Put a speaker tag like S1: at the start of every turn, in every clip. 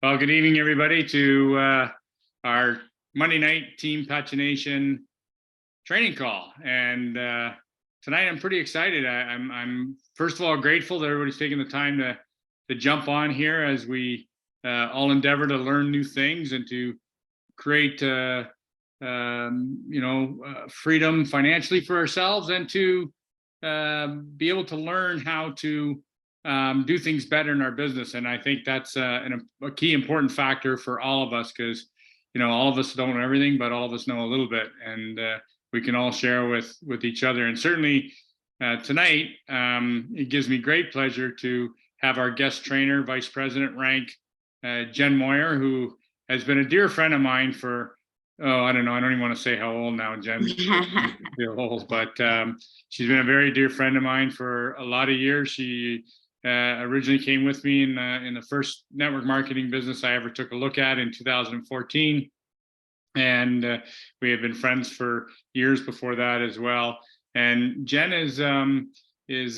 S1: Well, good evening, everybody, to our Monday night Team Pagination training call. And tonight, I'm pretty excited. I'm first of all grateful that everybody's taking the time to jump on here as we all endeavor to learn new things and to create, freedom financially for ourselves, and to be able to learn how to do things better in our business. And I think that's a key important factor for all of us, because all of us don't know everything, but all of us know a little bit, and we can all share with each other. And certainly tonight, it gives me great pleasure to have our guest trainer, Vice President rank, Jen Moyer, who has been a dear friend of mine for, I don't know, I don't even want to say how old now, Jen. Feel old, but she's been a very dear friend of mine for a lot of years. She originally came with me in the first network marketing business I ever took a look at in 2014, and we have been friends for years before that as well. And Jen is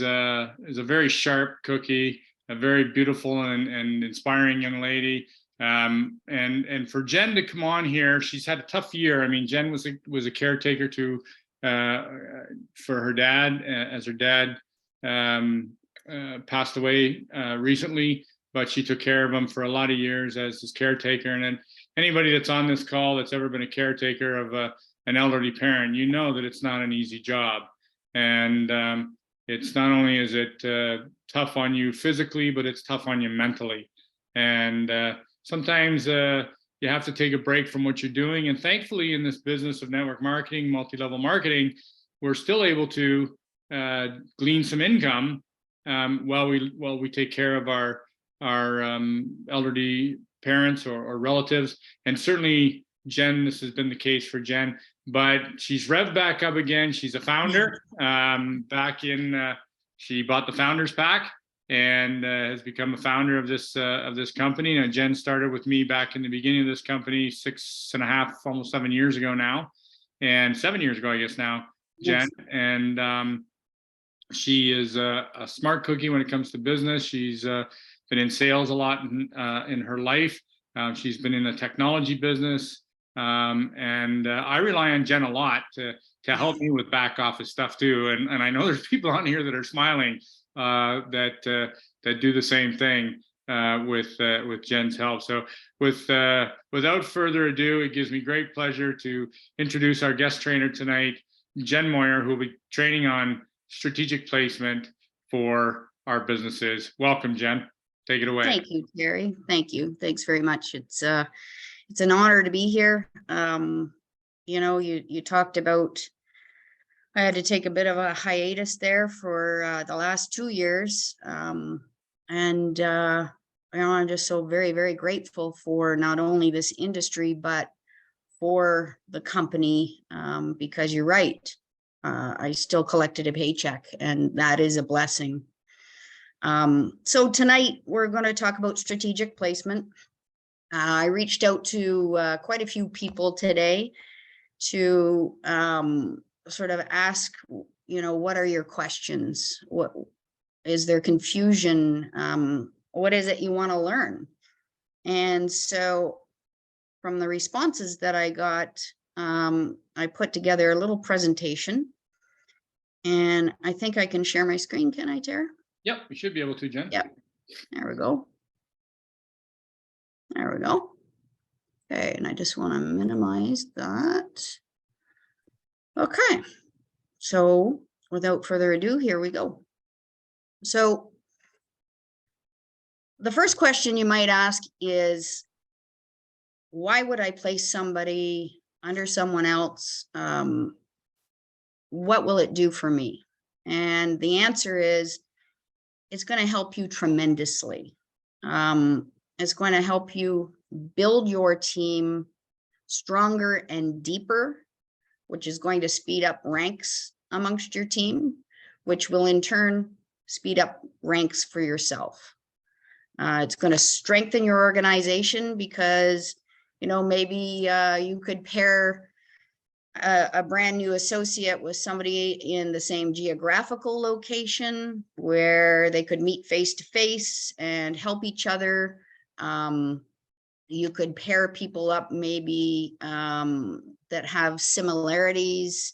S1: a very sharp cookie, a very beautiful and inspiring young lady. And for Jen to come on here, she's had a tough year. I mean, Jen was a caretaker for her dad, as her dad passed away recently, but she took care of him for a lot of years as his caretaker. And then anybody that's on this call that's ever been a caretaker of an elderly parent, that it's not an easy job. And it's not only is it tough on you physically, but it's tough on you mentally. And sometimes you have to take a break from what you're doing. And thankfully, in this business of network marketing, multi-level marketing, we're still able to glean some income while we take care of our elderly parents or relatives. And certainly, Jen, this has been the case for Jen, but she's revved back up again. She's a founder. She bought the Founders Pack and has become a founder of this company. Now, Jen started with me back in the beginning of this company 6.5, almost 7 years ago now, and 7 years ago, I guess now, Jen. Yes. And she is a smart cookie when it comes to business. She's been in sales a lot in her life. She's been in the technology business, and I rely on Jen a lot to help me with back office stuff too. And I know there's people on here that are smiling that do the same thing with Jen's help. So without further ado, it gives me great pleasure to introduce our guest trainer tonight, Jen Moyer, who will be training on strategic placement for our businesses. Welcome, Jen. Take it away.
S2: Thank you, Terry. Thank you. Thanks very much. It's an honor to be here. You talked about I had to take a bit of a hiatus there for the last 2 years. I'm just so very, very grateful for not only this industry, but for the company, because you're right. I still collected a paycheck, and that is a blessing. So tonight we're going to talk about strategic placement. I reached out to quite a few people today to sort of ask, what are your questions? What is there confusion? What is it you want to learn? And so from the responses that I got, I put together a little presentation, and I think I can share my screen. Can I, Tara?
S1: Yep, you should be able to, Jen.
S2: Yep. There we go. There we go. Okay, and I just want to minimize that. Okay, so without further ado, here we go. So the first question you might ask is, why would I place somebody under someone else? What will it do for me? And the answer is, it's going to help you tremendously. It's going to help you build your team stronger and deeper, which is going to speed up ranks amongst your team, which will in turn speed up ranks for yourself. It's going to strengthen your organization because, maybe you could pair a brand new associate with somebody in the same geographical location where they could meet face to face and help each other You could pair people up maybe that have similarities.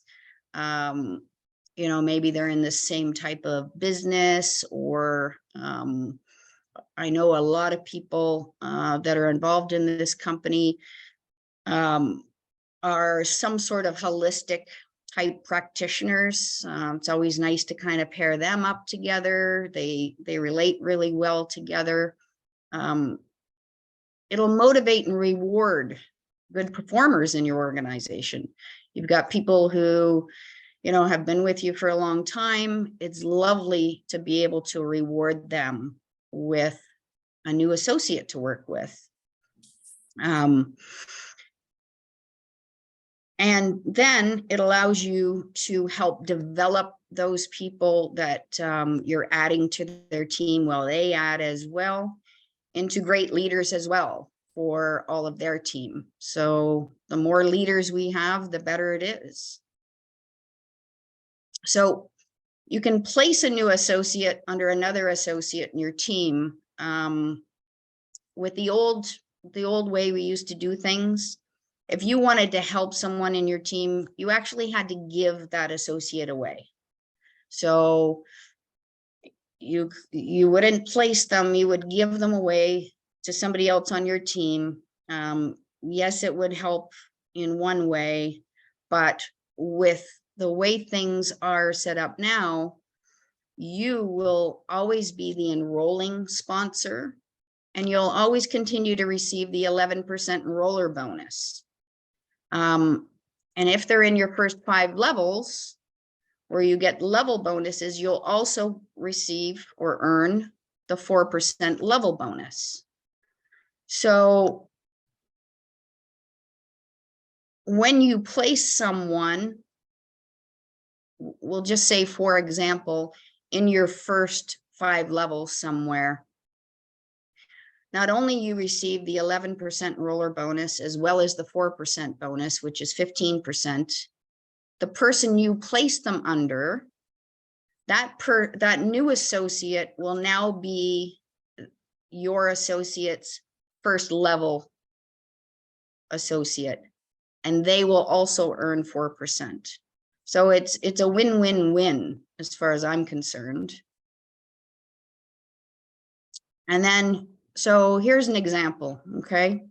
S2: Maybe they're in the same type of business, or I know a lot of people that are involved in this company are some sort of holistic type practitioners. It's always nice to kind of pair them up together. They relate really well together. It'll motivate and reward good performers in your organization. You've got people who, have been with you for a long time. It's lovely to be able to reward them with a new associate to work with. And then it allows you to help develop those people that you're adding to their team, while they add as well into great leaders as well for all of their team. So the more leaders we have, the better it is. So you can place a new associate under another associate in your team. With the old way we used to do things, if you wanted to help someone in your team, you actually had to give that associate away. So you wouldn't place them, you would give them away to somebody else on your team. Yes, it would help in one way, but with the way things are set up now, you will always be the enrolling sponsor, and you'll always continue to receive the 11% enroller bonus. And if they're in your first 5 levels, where you get level bonuses, you'll also receive or earn the 4% level bonus. So when you place someone, we'll just say, for example, in your first 5 levels somewhere, not only you receive the 11% roller bonus as well as the 4% bonus, which is 15%, the person you place them under, that new associate will now be your associate's first level associate, and they will also earn 4%. So it's a win-win-win as far as I'm concerned. And then, so here's an example, okay?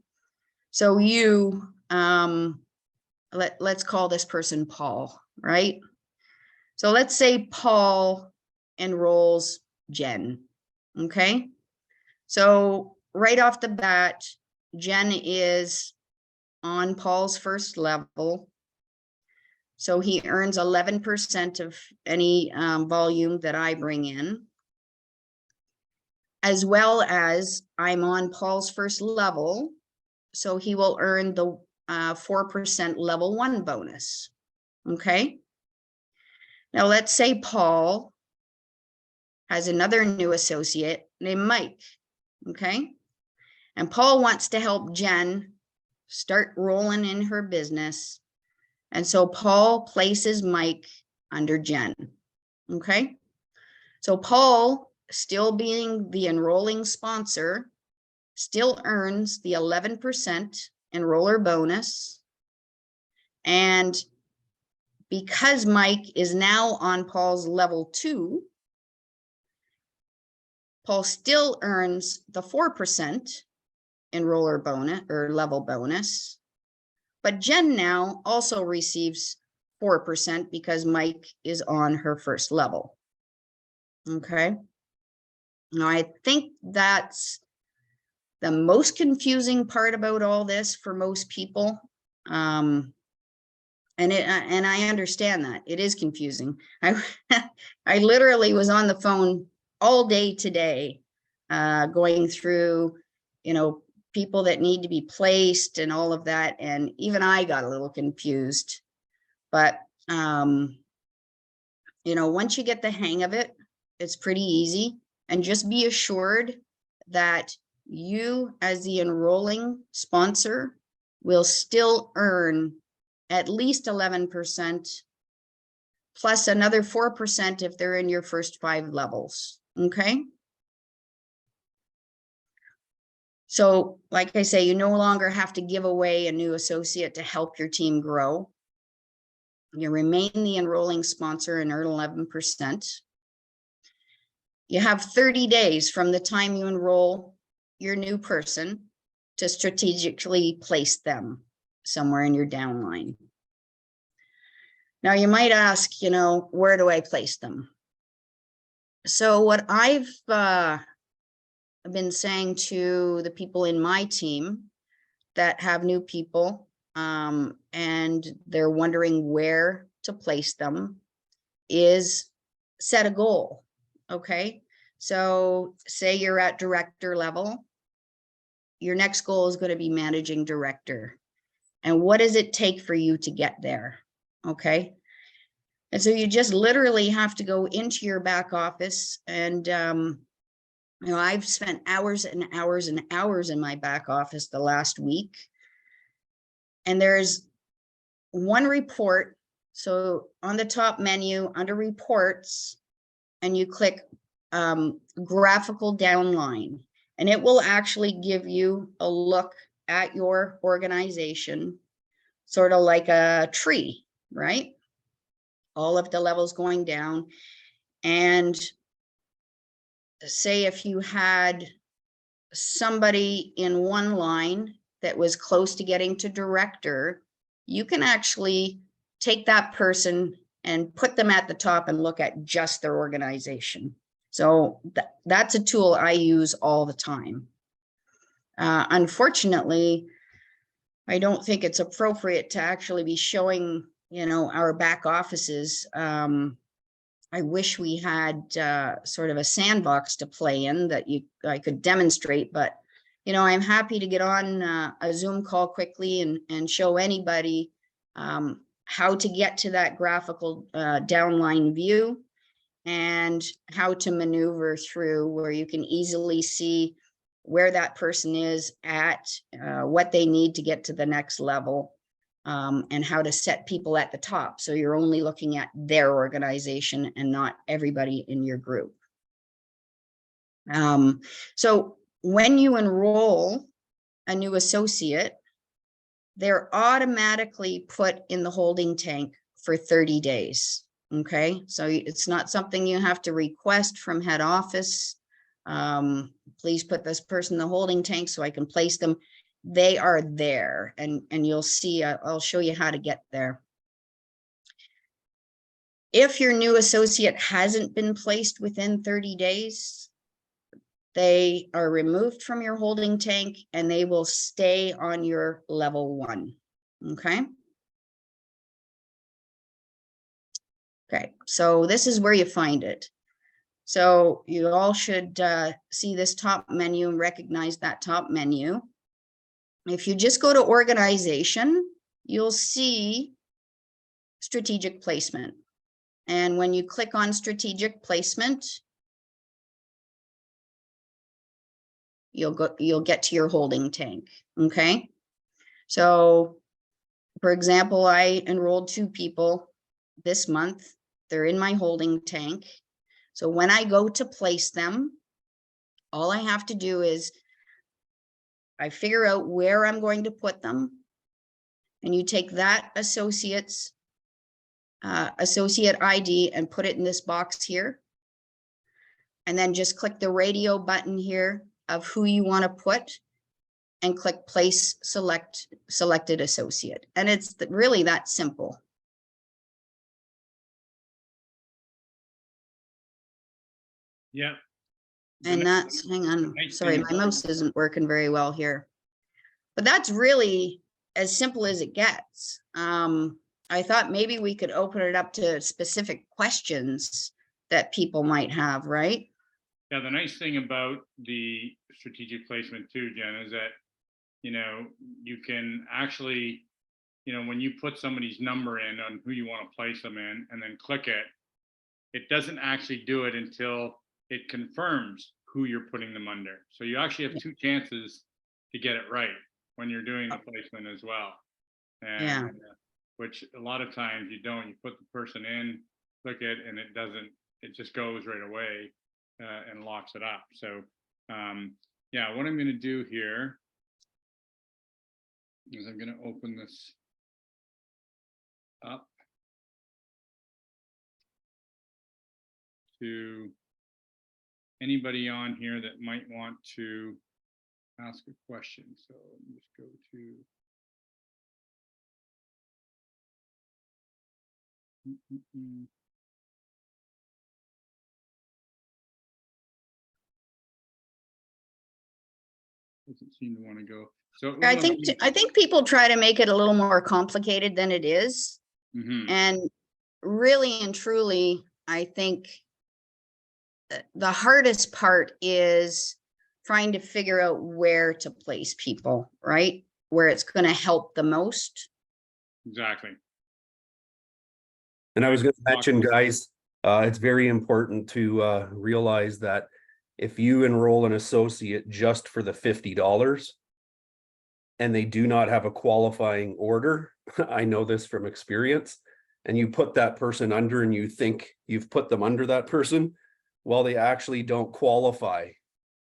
S2: So you, let's call this person Paul, right? So let's say Paul enrolls Jen, okay? So right off the bat, Jen is on Paul's first level. So he earns 11% of any volume that I bring in, as well as I'm on Paul's first level. So he will earn the 4% level 1 bonus. Okay. Now let's say Paul has another new associate named Mike. Okay. And Paul wants to help Jen start rolling in her business. And so Paul places Mike under Jen. Okay. So Paul, still being the enrolling sponsor, still earns the 11% enroller bonus. And because Mike is now on Paul's level 2, Paul still earns the 4% enroller bonus or level bonus. But Jen now also receives 4% because Mike is on her first level. Okay. Now I think that's the most confusing part about all this for most people. And I understand that it is confusing. I literally was on the phone all day today, going through, people that need to be placed and all of that. And even I got a little confused, but, once you get the hang of it, it's pretty easy. And just be assured that you, as the enrolling sponsor, will still earn at least 11% plus another 4% if they're in your first 5 levels. Okay. So like I say, you no longer have to give away a new associate to help your team grow. You remain the enrolling sponsor and earn 11%. You have 30 days from the time you enroll your new person to strategically place them somewhere in your downline. Now you might ask, where do I place them? So what I've been saying to the people in my team that have new people, and they're wondering where to place them, is set a goal. Okay, so say you're at director level, your next goal is going to be managing director. And what does it take for you to get there? Okay, and so you just literally have to go into your back office, and I've spent hours and hours and hours in my back office the last week, and there's one report. So on the top menu under reports, and you click graphical downline, and it will actually give you a look at your organization, sort of like a tree, right? All of the levels going down. And say if you had somebody in one line that was close to getting to director, you can actually take that person and put them at the top and look at just their organization. So that's a tool I use all the time. Unfortunately, I don't think it's appropriate to actually be showing, our back offices. I wish we had sort of a sandbox to play in that I could demonstrate, but I'm happy to get on a Zoom call quickly and show anybody how to get to that graphical downline view, and how to maneuver through where you can easily see where that person is at, what they need to get to the next level, and how to set people at the top. So you're only looking at their organization and not everybody in your group. So when you enroll a new associate, they're automatically put in the holding tank for 30 days. Okay, so it's not something you have to request from head office. Please put this person in the holding tank so I can place them. They are there, and you'll see, I'll show you how to get there. If your new associate hasn't been placed within 30 days, they are removed from your holding tank and they will stay on your level 1. Okay. Okay, so this is where you find it. So you all should see this top menu and recognize that top menu. If you just go to organization, you'll see strategic placement. And when you click on strategic placement, you'll get to your holding tank. Okay. So for example, I enrolled 2 people this month. They're in my holding tank. So when I go to place them, all I have to do is I figure out where I'm going to put them, and you take that associate's associate ID and put it in this box here, and then just click the radio button here of who you want to put, and click place selected associate. And it's really that simple.
S1: Yeah.
S2: And that's, hang on, sorry, my mouse isn't working very well here. But that's really as simple as it gets. I thought maybe we could open it up to specific questions that people might have, right?
S1: Yeah, the nice thing about the strategic placement too, Jen, is that, you can actually, when you put somebody's number in on who you want to place them in and then click it, it doesn't actually do it until it confirms who you're putting them under. So you actually have 2 chances to get it right when you're doing the placement as well. And
S2: Yeah.
S1: Which a lot of times you don't. You put the person in, click it, and it doesn't. It just goes right away and locks it up. So yeah, what I'm going to do here is I'm going to open this up to anybody on here that might want to ask a question. So let me just go to. Doesn't seem to want to go. So
S2: I think people try to make it a little more complicated than it is. And really and truly, I think the hardest part is trying to figure out where to place people, right? Where it's going to help the most.
S1: Exactly.
S3: And I was going to mention, guys, it's very important to realize that if you enroll an associate just for the $50 and they do not have a qualifying order, I know this from experience, and you put that person under and you think you've put them under that person, well, they actually don't qualify.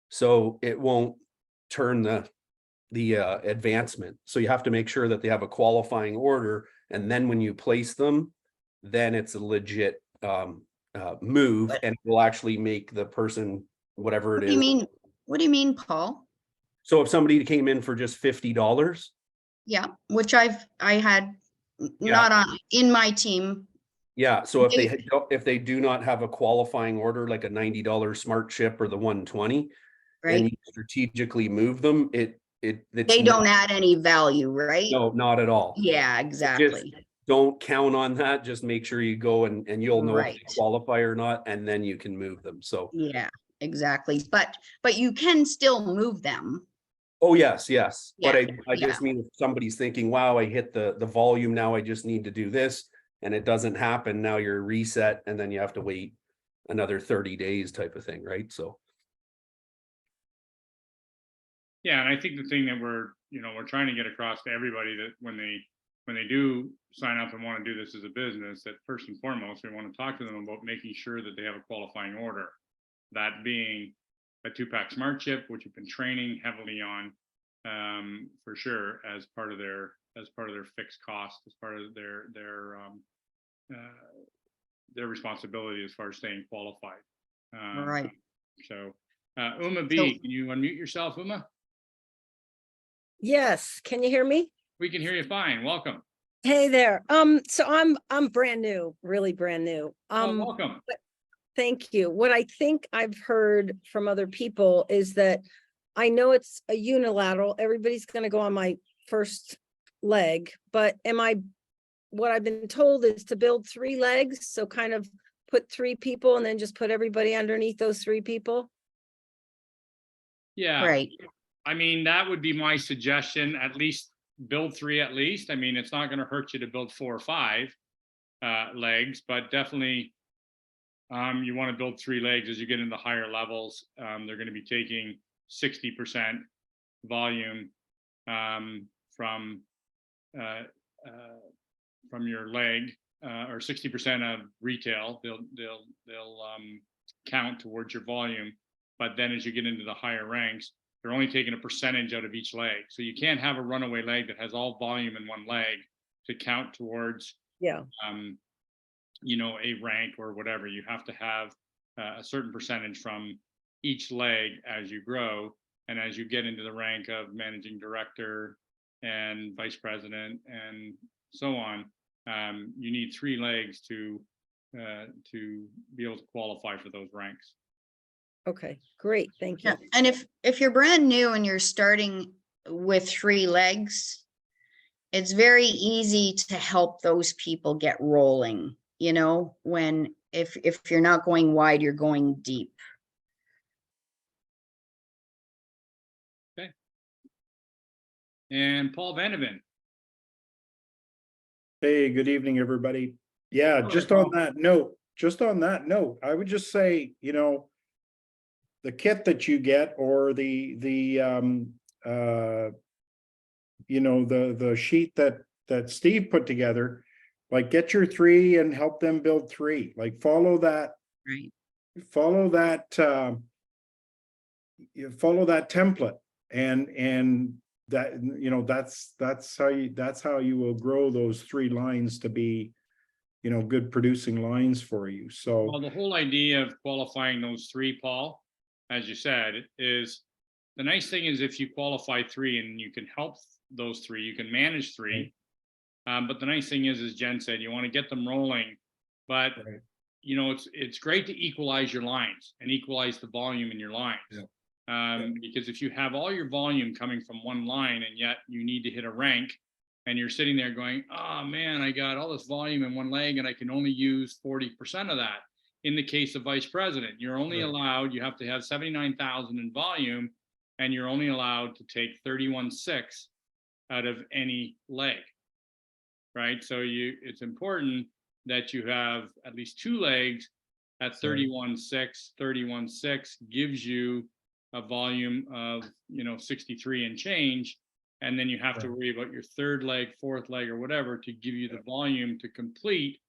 S3: So it won't turn the advancement. So you have to make sure that they have a qualifying order. And then when you place them, then it's a legit move, and it will actually make the person whatever it is.
S2: What do you mean, Paul?
S3: So if somebody came in for just $50,
S2: yeah, which I had not on in my team.
S3: Yeah, so if they do not have a qualifying order, like a $90 smart chip or the 120,
S2: right,
S3: and you strategically move them,
S2: they don't add any value, right?
S3: No, not at all.
S2: Yeah, exactly.
S3: Just don't count on that. Just make sure you go and you'll know if they qualify or not, and then you can move them. So
S2: yeah, exactly. But you can still move them.
S3: Oh, yes.
S2: Yeah,
S3: But I just mean if somebody's thinking, wow, I hit the volume now, I just need to do this, and it doesn't happen. Now you're reset, and then you have to wait another 30 days type of thing, right? So
S1: yeah, and I think the thing that we're trying to get across to everybody that when they do sign up and want to do this as a business, that first and foremost, we want to talk to them about making sure that they have a qualifying order. That being a 2-pack smart chip, which we've been training heavily on, for sure, as part of their fixed cost, as part of their responsibility as far as staying qualified.
S2: Right.
S1: So, Uma B, can you unmute yourself, Uma?
S4: Yes, can you hear me?
S1: We can hear you fine. Welcome.
S4: Hey there. So I'm brand new, really brand new.
S1: Welcome.
S4: Thank you. What I think I've heard from other people is that I know it's a unilateral, everybody's going to go on my first leg, but what I've been told is to build 3 legs. So kind of put 3 people and then just put everybody underneath those 3 people.
S1: Yeah.
S2: Right.
S1: I mean, that would be my suggestion, at least build 3 at least. I mean, it's not going to hurt you to build 4 or 5 legs, but definitely you want to build 3 legs as you get into higher levels. They're going to be taking 60% volume from your leg, or 60% of retail. They'll count towards your volume, but then as you get into the higher ranks, they're only taking a percentage out of each leg. So you can't have a runaway leg that has all volume in one leg to count towards a rank or whatever. You have to have a certain percentage from each leg as you grow, and as you get into the rank of managing director and vice president and so on, you need 3 legs to be able to qualify for those ranks.
S4: Okay, great, thank you.
S2: Yeah. And if you're brand new and you're starting with 3 legs, it's very easy to help those people get rolling, when if you're not going wide, you're going deep.
S1: Okay. And Paul Vandeven.
S5: Hey, good evening, everybody. Yeah, just on that note, I would just say, the kit that you get, or the sheet that Steve put together, like get your 3 and help them build 3, like follow that,
S2: Right.
S5: you follow that template, and that, you know, that's how you will grow those 3 lines to be, you know, good producing lines for you. So
S1: Well, the whole idea of qualifying those 3, Paul, as you said, is the nice thing is if you qualify 3 and you can help those 3, you can manage 3. But the nice thing is, as Jen said, you want to get them rolling. But
S5: right.
S1: you know, it's great to equalize your lines and equalize the volume in your lines. Because if you have all your volume coming from one line and yet you need to hit a rank, and you're sitting there going, oh man, I got all this volume in one leg and I can only use 40% of that. In the case of vice president, you're only allowed, you have to have 79,000 in volume, and you're only allowed to take 31.6 out of any leg, right? So it's important that you have at least 2 legs at 31.6. 31.6 gives you a volume of, you know, 63 and change. And then you have to worry about your 3rd leg, 4th leg, or whatever to give you the volume to complete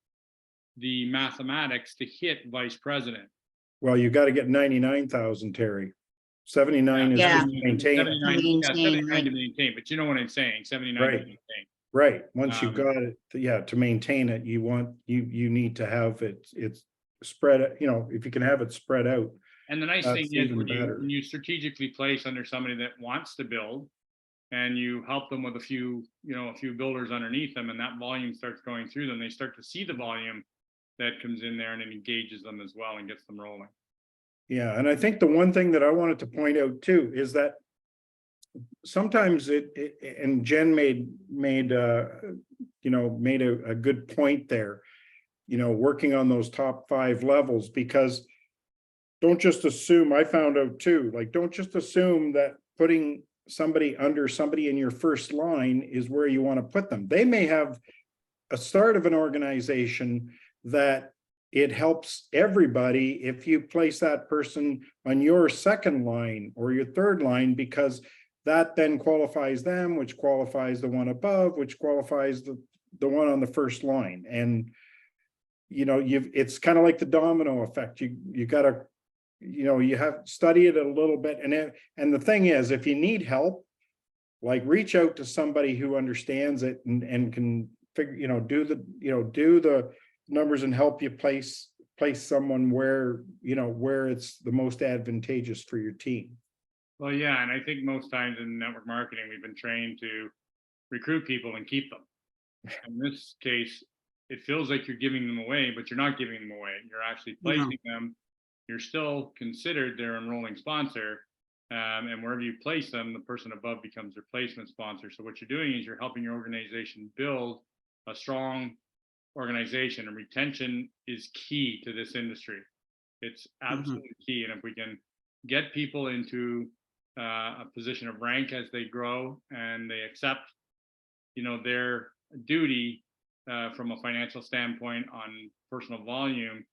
S1: the mathematics to hit vice president.
S5: Well, you got to get 99,000, Terry. 79 is
S2: Yeah.
S5: just to maintain it.
S1: 79 to maintain, but you know what I'm saying, 79 to maintain.
S5: Right. Once you've got it, yeah, to maintain it, you need to have it's spread, you know, if you can have it spread out.
S1: And the nice thing
S5: That's
S1: is
S5: even
S1: when
S5: better.
S1: you strategically place under somebody that wants to build, and you help them with a few builders underneath them, and that volume starts going through them, they start to see the volume that comes in there, and it engages them as well and gets them rolling.
S5: Yeah, and I think the one thing that I wanted to point out too is that sometimes and Jen made a good point there, you know, working on those top 5 levels, because don't just assume, I found out too, like, don't just assume that putting somebody under somebody in your first line is where you want to put them. They may have a start of an organization that it helps everybody if you place that person on your 2nd line or your 3rd line, because that then qualifies them, which qualifies the one above, which qualifies the one on the 1st line. And, you know, it's kind of like the domino effect. You got to, you know, you have studied it a little bit. And the thing is, if you need help, like, reach out to somebody who understands it and can figure, you know, do the numbers and help you place someone where, you know, where it's the most advantageous for your team.
S1: Well, yeah, and I think most times in network marketing, we've been trained to recruit people and keep them. In this case, it feels like you're giving them away, but you're not giving them away. You're actually placing them. You're still considered their enrolling sponsor. And wherever you place them, the person above becomes their placement sponsor. So what you're doing is you're helping your organization build a strong organization, and retention is key to this industry. It's absolutely key. And if we can get people into a position of rank as they grow and they accept, you know, their duty from a financial standpoint on personal volume.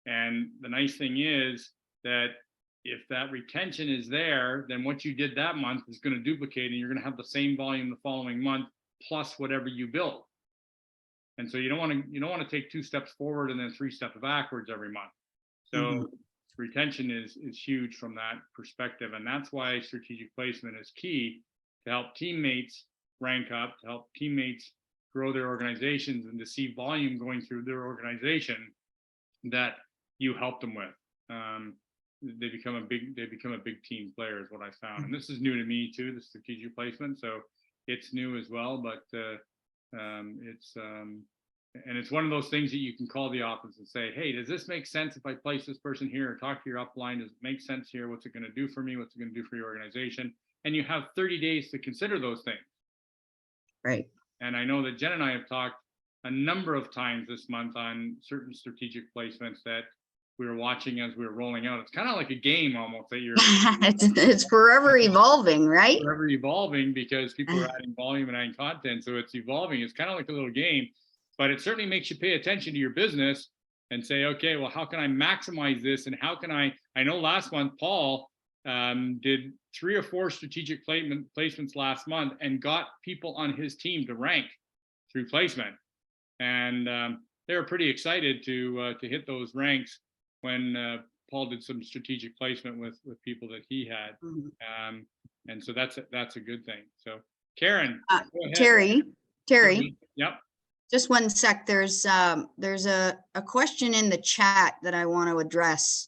S1: And the nice thing is that if that retention is there, then what you did that month is going to duplicate, and you're going to have the same volume the following month plus whatever you build. And so you don't want to take 2 steps forward and then 3 steps backwards every month. So retention is huge from that perspective, and that's why strategic placement is key to help teammates rank up, to help teammates grow their organizations, and to see volume going through their organization that you help them with. They become a big team player is what I found. And this is new to me too, the strategic placement. So it's new as well, but it's one of those things that you can call the office and say, hey, does this make sense if I place this person here, or talk to your upline? Does it make sense here? What's it going to do for me? What's it going to do for your organization? And you have 30 days to consider those things.
S2: Right.
S1: And I know that Jen and I have talked a number of times this month on certain strategic placements that we were watching as we were rolling out. It's kind of like a game almost that you're
S2: it's forever evolving, right?
S1: Forever evolving, because people are adding volume and adding content. So it's evolving. It's kind of like a little game, but it certainly makes you pay attention to your business and say, okay, well, how can I maximize this? And how can I know last month, Paul did 3 or 4 strategic placements last month and got people on his team to rank through placement. And they were pretty excited to hit those ranks when Paul did some strategic placement with people that he had.
S2: Mhm.
S1: And so that's a good thing. So Karen.
S2: Uh,
S1: go ahead.
S2: Terry,
S1: Yep.
S2: just one sec. There's a question in the chat that I want to address.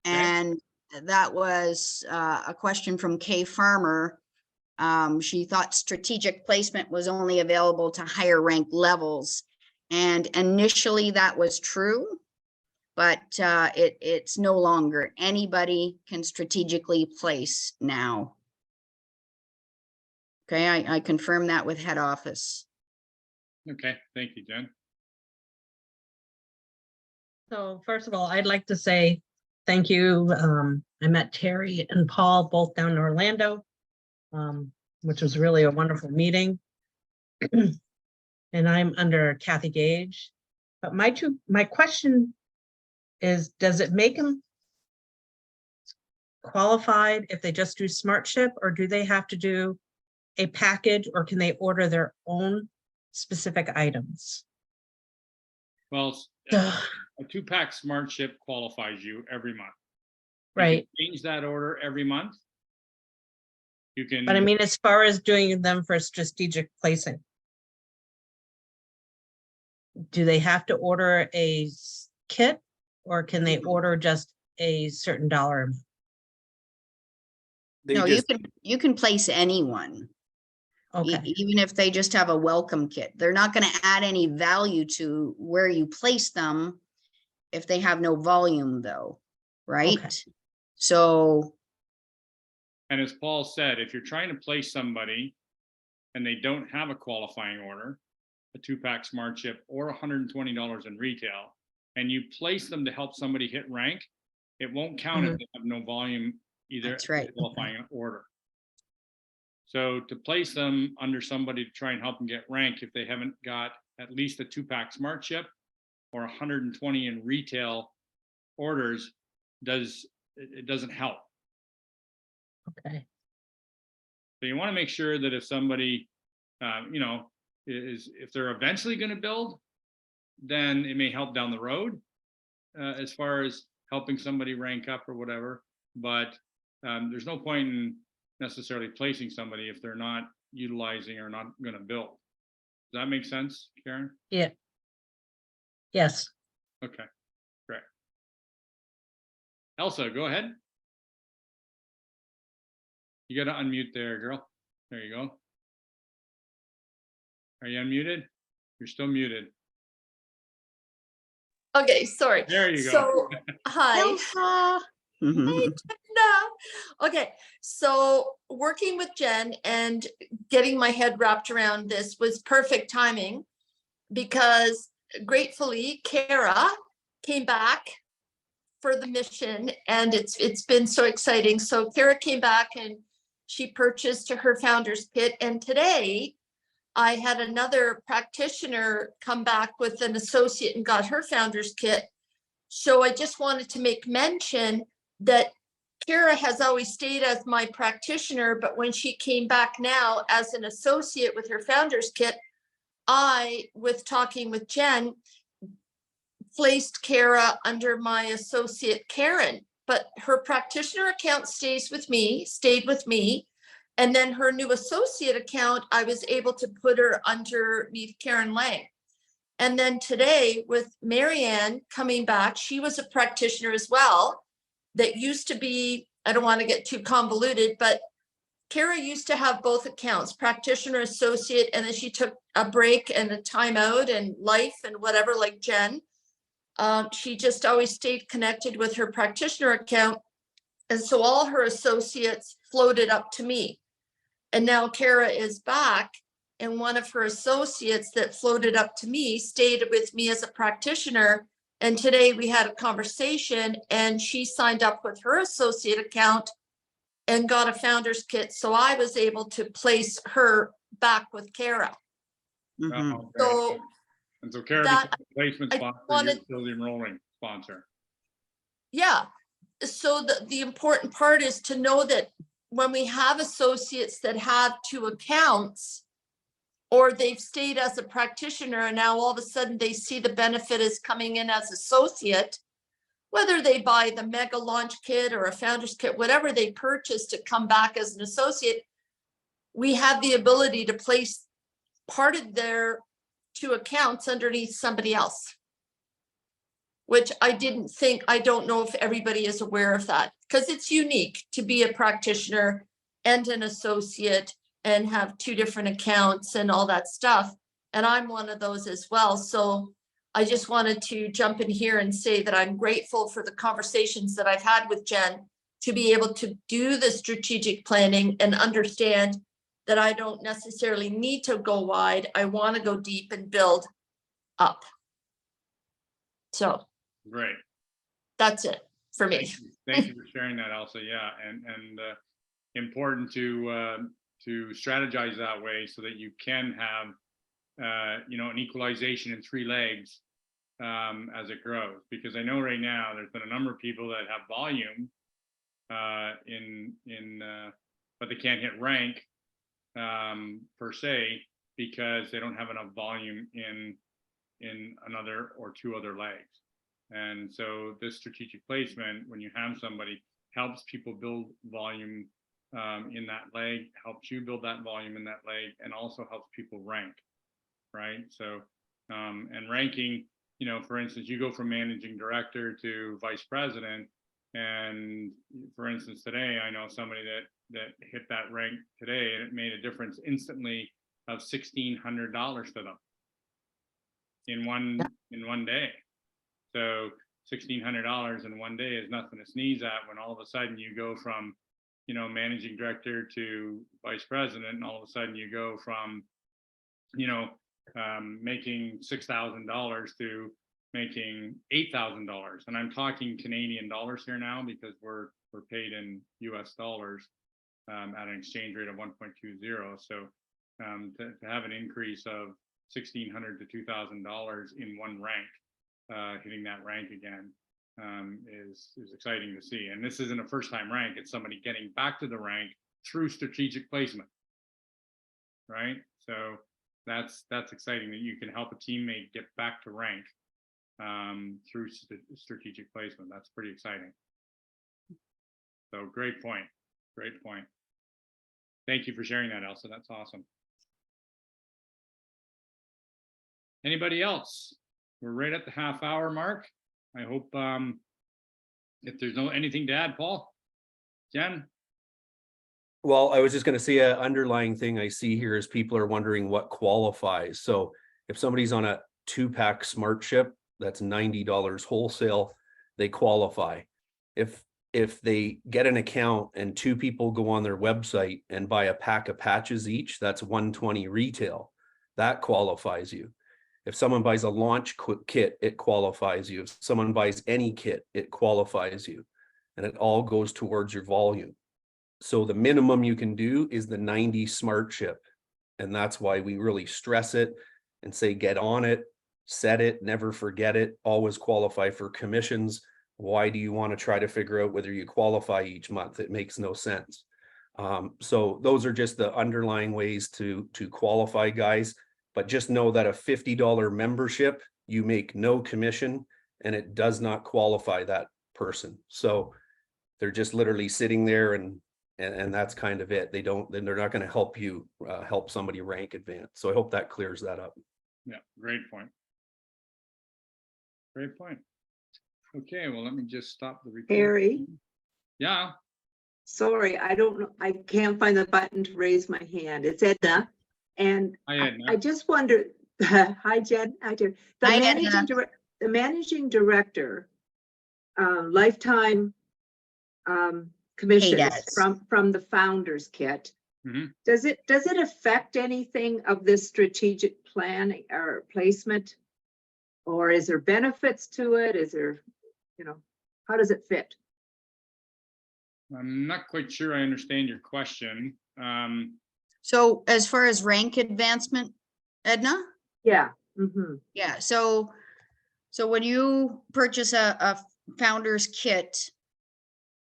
S1: Okay.
S2: And that was a question from Kay Farmer. She thought strategic placement was only available to higher rank levels. And initially that was true, but it's no longer. Anybody can strategically place now. Okay, I confirm that with head office.
S1: Okay, thank you, Jen.
S6: So first of all, I'd like to say thank you. I met Terry and Paul both down in Orlando, which was really a wonderful meeting. And I'm under Kathy Gage. But my question is, does it make them qualified if they just do Smart Ship, or do they have to do a package, or can they order their own specific items?
S1: Well,
S6: Ugh.
S1: a 2-pack Smart Ship qualifies you every month. You can
S6: Right.
S1: change that order every month. You can.
S6: But I mean, as far as doing them for strategic placing, do they have to order a kit, or can they order just a certain dollar amount?
S3: They
S2: No,
S3: just,
S2: you can place anyone.
S6: Okay,
S2: Even if they just have a welcome kit. They're not going to add any value to where you place them if they have no volume though, right? So,
S1: And as Paul said, if you're trying to place somebody and they don't have a qualifying order, a 2-pack Smart Ship or $120 in retail, and you place them to help somebody hit rank, it won't count if they have no volume either.
S2: That's right.
S1: Qualifying order. So to place them under somebody to try and help them get rank, if they haven't got at least a 2-pack Smart Ship or 120 in retail orders, it doesn't help.
S6: okay,
S1: So you want to make sure that if somebody, if they're eventually going to build, then it may help down the road as far as helping somebody rank up or whatever. But there's no point in necessarily placing somebody if they're not utilizing or not going to build. Does that make sense, Karen?
S6: yeah. Yes,
S1: Okay, great. Elsa, go ahead. You got to unmute there, girl. There you go. Are you unmuted? You're still muted.
S7: Okay, sorry.
S1: There you go.
S7: So, hi.
S2: Elsa.
S7: Hi, Jenna. Okay, so working with Jen and getting my head wrapped around this was perfect timing because gratefully Kara came back for the mission and it's been so exciting. So Kara came back and she purchased her founder's kit, and today I had another practitioner come back with an associate and got her founder's kit. So I just wanted to make mention that Kara has always stayed as my practitioner, but when she came back now as an associate with her founder's kit, I, with talking with Jen, placed Kara under my associate Karen, but her practitioner account stayed with me. And then her new associate account, I was able to put her underneath Karen Lang. And then today with Marianne coming back, she was a practitioner as well. That used to be, I don't want to get too convoluted, but Kara used to have both accounts, practitioner, associate, and then she took a break and a timeout and life and whatever, like Jen. She just always stayed connected with her practitioner account. And so all her associates floated up to me. And now Kara is back, and one of her associates that floated up to me stayed with me as a practitioner. And today we had a conversation and she signed up with her associate account and got a founder's kit. So I was able to place her back with Kara.
S2: Mhm.
S1: Okay.
S7: So
S1: And so Kara
S7: that-
S1: becomes a placement
S7: I
S1: sponsor,
S7: wanted-
S1: you're still the enrolling sponsor.
S7: yeah, so the important part is to know that when we have associates that have 2 accounts, or they've stayed as a practitioner and now all of a sudden they see the benefit is coming in as associate, whether they buy the mega launch kit or a founder's kit, whatever they purchase to come back as an associate, we have the ability to place part of their 2 accounts underneath somebody else. Which I don't know if everybody is aware of that, because it's unique to be a practitioner and an associate and have 2 different accounts and all that stuff. And I'm one of those as well. So I just wanted to jump in here and say that I'm grateful for the conversations that I've had with Jen to be able to do the strategic planning and understand that I don't necessarily need to go wide. I want to go deep and build up. So
S1: Great.
S7: that's it for me.
S1: Thank you for sharing that, Elsa. Yeah, and important to strategize that way so that you can have an equalization in 3 legs as it grows. Because I know right now there's been a number of people that have volume but they can't hit rank per se because they don't have enough volume in another or 2 other legs. And so this strategic placement, when you have somebody, helps people build volume in that leg, helps you build that volume in that leg, and also helps people rank, right? So, and ranking, for instance, you go from managing director to vice president. And for instance, today, I know somebody that hit that rank today, and it made a difference instantly of $1,600 to them in one day. So $1,600 in one day is nothing to sneeze at when all of a sudden you go from, managing director to vice president, and all of a sudden you go from, making $6,000 to making $8,000. And I'm talking Canadian dollars here now because we're paid in US dollars at an exchange rate of 1.20. So to have an increase of $1,600 to $2,000 in one rank, hitting that rank again is exciting to see. And this isn't a first-time rank; it's somebody getting back to the rank through strategic placement, right? So that's exciting that you can help a teammate get back to rank through strategic placement. That's pretty exciting. So great point. Thank you for sharing that, Elsa. That's awesome. Anybody else? We're right at the half-hour mark. I hope if there's anything to add, Paul, Jen.
S3: Well, I was just going to say an underlying thing I see here is people are wondering what qualifies. So if somebody's on a 2-pack Smart Ship, that's $90 wholesale, they qualify. If they get an account and 2 people go on their website and buy a pack of patches each, that's $120 retail. That qualifies you. If someone buys a launch kit, it qualifies you. If someone buys any kit, it qualifies you. And it all goes towards your volume. So the minimum you can do is the 90 Smart Ship. And that's why we really stress it and say, get on it, set it, never forget it, always qualify for commissions. Why do you want to try to figure out whether you qualify each month? It makes no sense. So those are just the underlying ways to qualify, guys. But just know that a $50 membership, you make no commission and it does not qualify that person. So they're just literally sitting there and that's kind of it. They're not going to help you help somebody rank advance. So I hope that clears that up.
S1: Yeah, great point. Okay, well, let me just stop the recording.
S8: Harry,
S1: Yeah.
S8: sorry, I don't know. I can't find the button to raise my hand. It's Edna. And
S1: Hi, Edna.
S8: I just wondered, hi, Jen. Hi, Jen.
S2: Hi, Edna.
S8: The managing director, lifetime commissions
S2: ads.
S8: from the founders kit.
S1: Mhm.
S8: Does it affect anything of this strategic plan or placement? Or is there benefits to it? Is there, how does it fit?
S1: I'm not quite sure I understand your question.
S2: So as far as rank advancement, Edna?
S8: Yeah. Mm-hmm.
S2: Yeah, so when you purchase a founder's kit,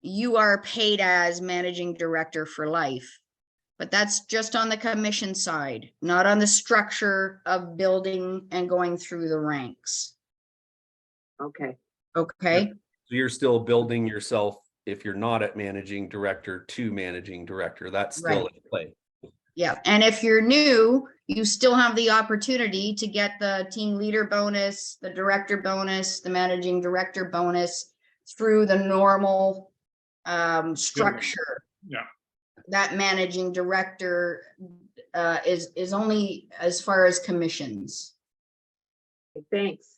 S2: you are paid as managing director for life. But that's just on the commission side, not on the structure of building and going through the ranks.
S8: Okay.
S2: Okay,
S3: So you're still building yourself, if you're not at managing director to managing director, that's still
S2: Right.
S3: in play.
S2: Yeah, and if you're new, you still have the opportunity to get the team leader bonus, the director bonus, the managing director bonus through the normal structure.
S1: Yeah.
S2: That managing director is only as far as commissions,
S8: Thanks.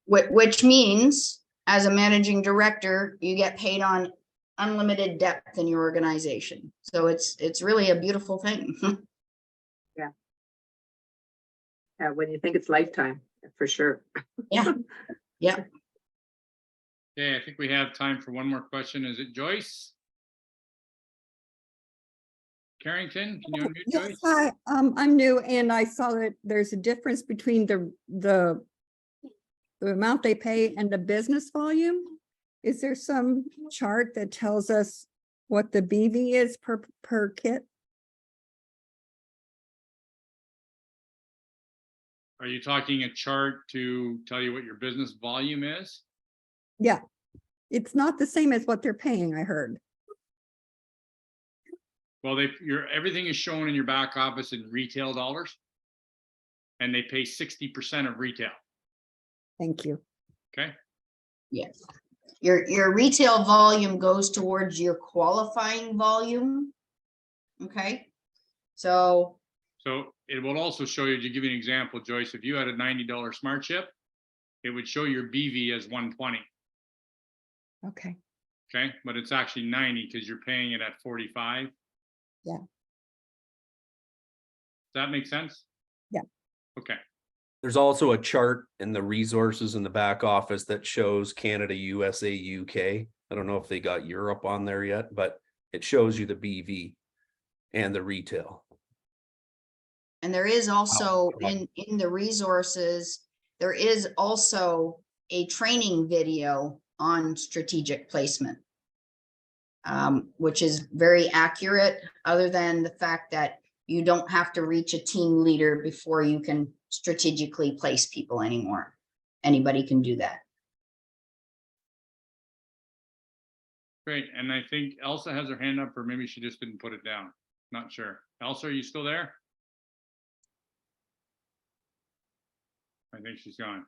S2: which means as a managing director, you get paid on unlimited depth in your organization. So it's really a beautiful thing.
S8: When you think it's lifetime, for sure.
S2: Yeah, yeah.
S1: Okay, I think we have time for one more question. Is it Joyce? Carrington, can you unmute
S9: Yes,
S1: Joyce?
S9: hi, I'm new and I saw that there's a difference between the amount they pay and the business volume. Is there some chart that tells us what the BV is per kit?
S1: Are you talking a chart to tell you what your business volume is?
S9: Yeah, it's not the same as what they're paying, I heard.
S1: Well, everything is shown in your back office in retail dollars. And they pay 60% of retail,
S9: Thank you.
S1: okay?
S2: Yes. Your retail volume goes towards your qualifying volume. Okay, so
S1: So it will also show you, to give you an example, Joyce, if you had a $90 smart chip, it would show your BV as 120,
S9: Okay,
S1: okay? But it's actually 90 because you're paying it at 45.
S9: Yeah.
S1: Does that make sense?
S9: Yeah.
S1: Okay.
S3: There's also a chart in the resources in the back office that shows Canada, USA, UK. I don't know if they got Europe on there yet, but it shows you the BV and the retail.
S2: and there is also in the resources, there is also a training video on strategic placement. Which is very accurate, other than the fact that you don't have to reach a team leader before you can strategically place people anymore. Anybody can do that.
S1: Great. And I think Elsa has her hand up, or maybe she just didn't put it down. Not sure. Elsa, are you still there? I think she's gone.